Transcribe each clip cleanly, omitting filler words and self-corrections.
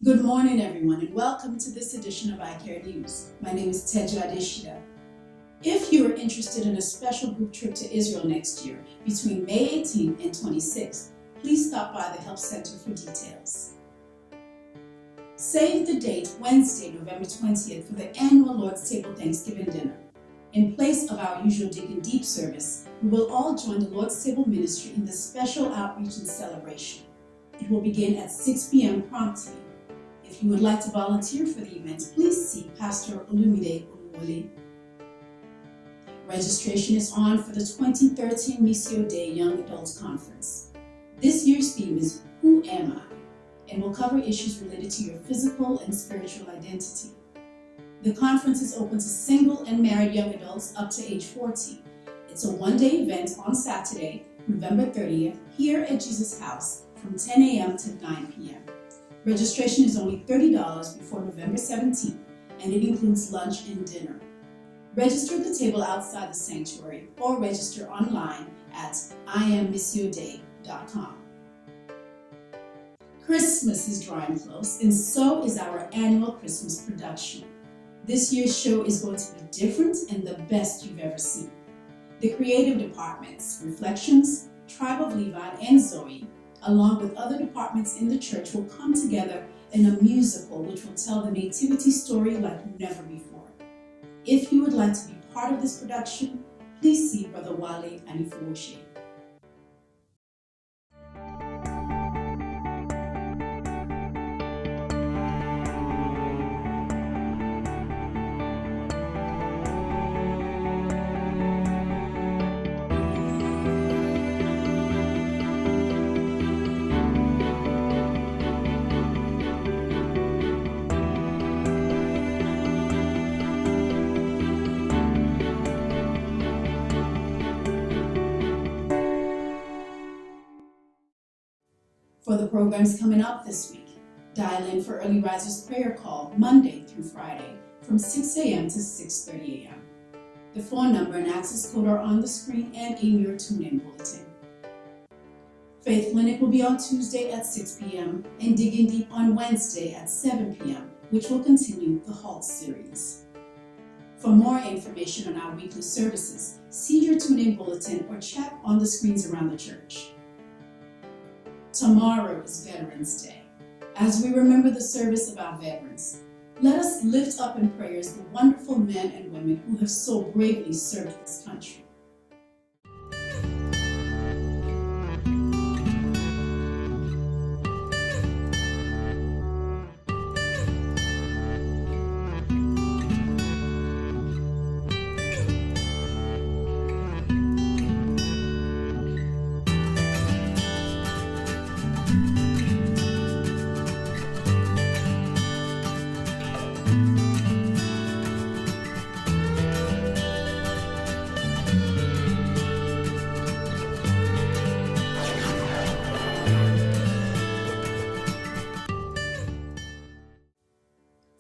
Good morning, everyone, and welcome to this edition of iCare News. My name is Teja Adeshida. If you are interested in a special group trip to Israel next year, between May 18th and 26th, please stop by the Help Center for details. Save the date Wednesday, November 20th for the annual Lord's Table Thanksgiving dinner. In place of our usual Digging Deep service, we will all join the Lord's Table ministry in this special outreach and celebration. It will begin at 6 p.m. promptly. If you would like to volunteer for the event, please see Pastor Olumide Oluwole. Registration is on for the 2013 Missio Day Young Adults Conference. This year's theme is Who Am I? And will cover issues related to your physical and spiritual identity. The conference is open to single and married young adults up to age 14. It's a one-day event on Saturday, November 30th, here at Jesus House from 10 a.m. to 9 p.m. Registration is only $30 before November 17th, and it includes lunch and dinner. Register at the table outside the sanctuary or register online at immissioday.com. Christmas is drawing close, and so is our annual Christmas production. This year's show is going to be different and the best you've ever seen. The creative departments, Reflections, Tribe of Levi, and Zoe, along with other departments in the church, will come together in a musical which will tell the nativity story like never before. If you would like to be part of this production, please see Brother Wale Anifuoshe. For the programs coming up this week, dial in for Early Risers Prayer Call Monday through Friday from 6 a.m. to 6:30 a.m. The phone number and access code are on the screen and in your tune-in bulletin. Faith Clinic will be on Tuesday at 6 p.m. and Digging Deep on Wednesday at 7 p.m., which will continue the HALT series. For more information on our weekly services, see your tune-in bulletin or chat on the screens around the church. Tomorrow is Veterans Day. As we remember the service of our veterans, let us lift up in prayers the wonderful men and women who have so bravely served this country.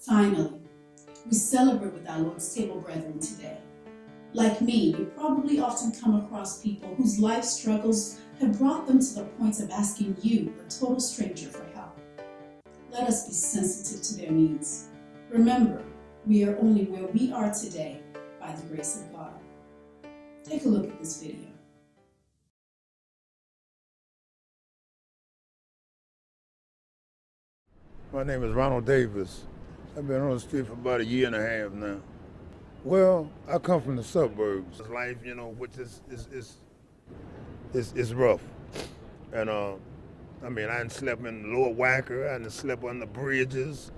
Finally, we celebrate with our Lord's Table brethren today. Like me, you probably often come across people whose life struggles have brought them to the point of asking you, a total stranger, for help. Let us be sensitive to their needs. Remember, we are only where we are today by the grace of God. Take a look at this video. My name is Ronald Davis. I've been on the street for about a year and a half now. Well, I come from the suburbs. Life, which is rough. And I done slept in Lower Wacker, I done slept on the bridges,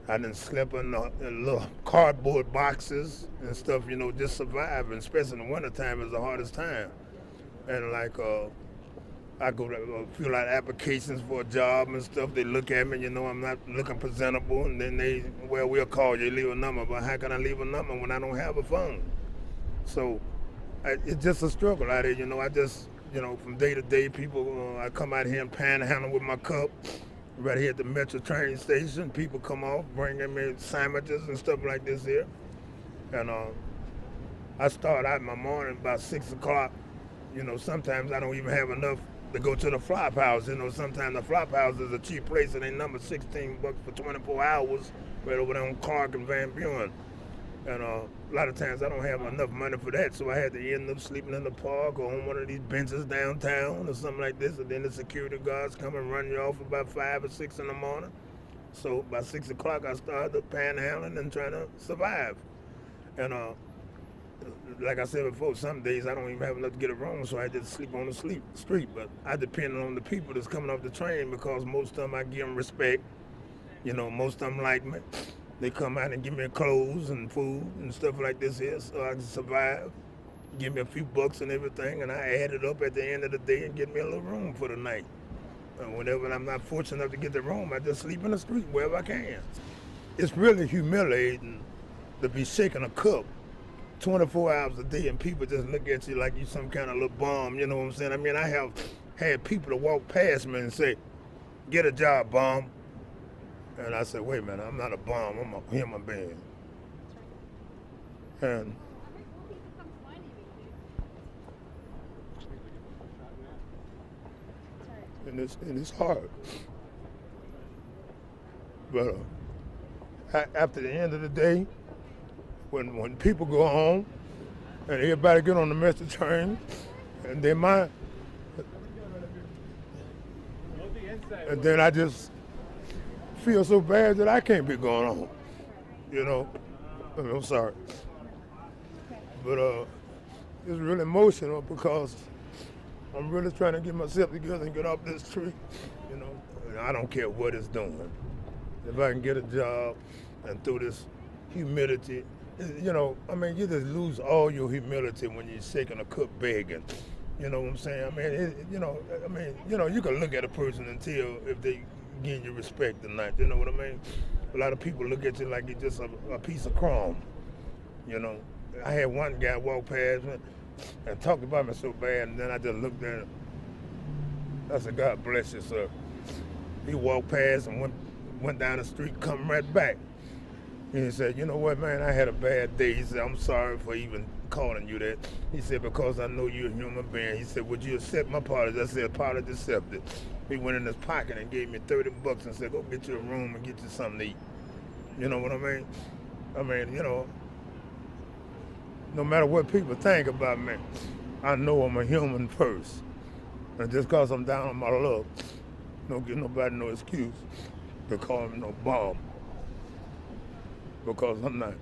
I done slept in little cardboard boxes and stuff, just surviving, especially in the wintertime is the hardest time. And I go to fill out applications for a job and stuff. They look at me, I'm not looking presentable, and then we'll call you, leave a number. But how can I leave a number when I don't have a phone? So it's just a struggle out here, I just, from day to day, people, I come out here and panhandle with my cup. Right here at the Metro train station, people come off, bringing me sandwiches and stuff like this here. And I start out in my morning about 6 o'clock. Sometimes I don't even have enough to go to the flop house. You know, sometimes the flop house is a cheap place and they number $16 for 24 hours right over there on Clark and Van Buren. And a lot of times I don't have enough money for that, so I had to end up sleeping in the park or on one of these benches downtown or something like this. And then the security guards come and run you off about 5 or 6 in the morning. So by 6 o'clock, I started panhandling and trying to survive. And like I said before, some days I don't even have enough to get a room, so I just sleep on the street. But I depend on the people that's coming off the train because most of them I give them respect. You know, most of them like me. They come out and give me clothes and food and stuff like this here so I can survive. Give me a few bucks and everything, and I add it up at the end of the day and get me a little room for the night. And whenever I'm not fortunate enough to get the room, I just sleep in the street wherever I can. It's really humiliating to be shaking a cup 24 hours a day and people just look at you like you some kind of little bum, you know what I'm saying? I mean, I have had people to walk past me and say, "Get a job, bum." And I said, "Wait a minute, I'm not a bum, I'm a human being." And it's hard. But after the end of the day, when people go home and everybody get on the metro train, and then I just feel so bad that I can't be going on, you know. I mean, I'm sorry, but it's really emotional because I'm really trying to get myself together and get off this tree, you know. And I don't care what it's doing. If I can get a job and through this humility, you know, I mean, you just lose all your humility when you're shaking a cup begging. You know what I'm saying? I mean, you can look at a person and tell if they give you respect or not. You know what I mean? A lot of people look at you like you're just a piece of crumb. You know, I had one guy walk past me and talked about me so bad, and then I just looked at him. I said, "God bless you, sir." He walked past and went down the street, come right back. And he said, "You know what, man, I had a bad day." He said, "I'm sorry for even calling you that." He said, "Because I know you're a human being." He said, "Would you accept my apology?" I said, "Apology accepted." He went in his pocket and gave me $30 and said, "Go get you a room and get you something to eat." You know what I mean? I mean, you know, no matter what people think about me, I know I'm a human first. And just because I'm down on my luck, don't give nobody no excuse to call me no bum. Because I'm not.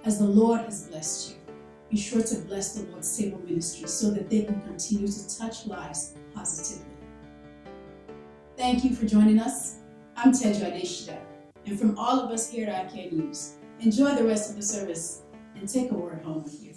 As the Lord has blessed you, be sure to bless the Lord's Table Ministry so that they can continue to touch lives positively. Thank you for joining us. I'm Tedra Adeshida, and from all of us here at iCare News, enjoy the rest of the service and take a word home with you.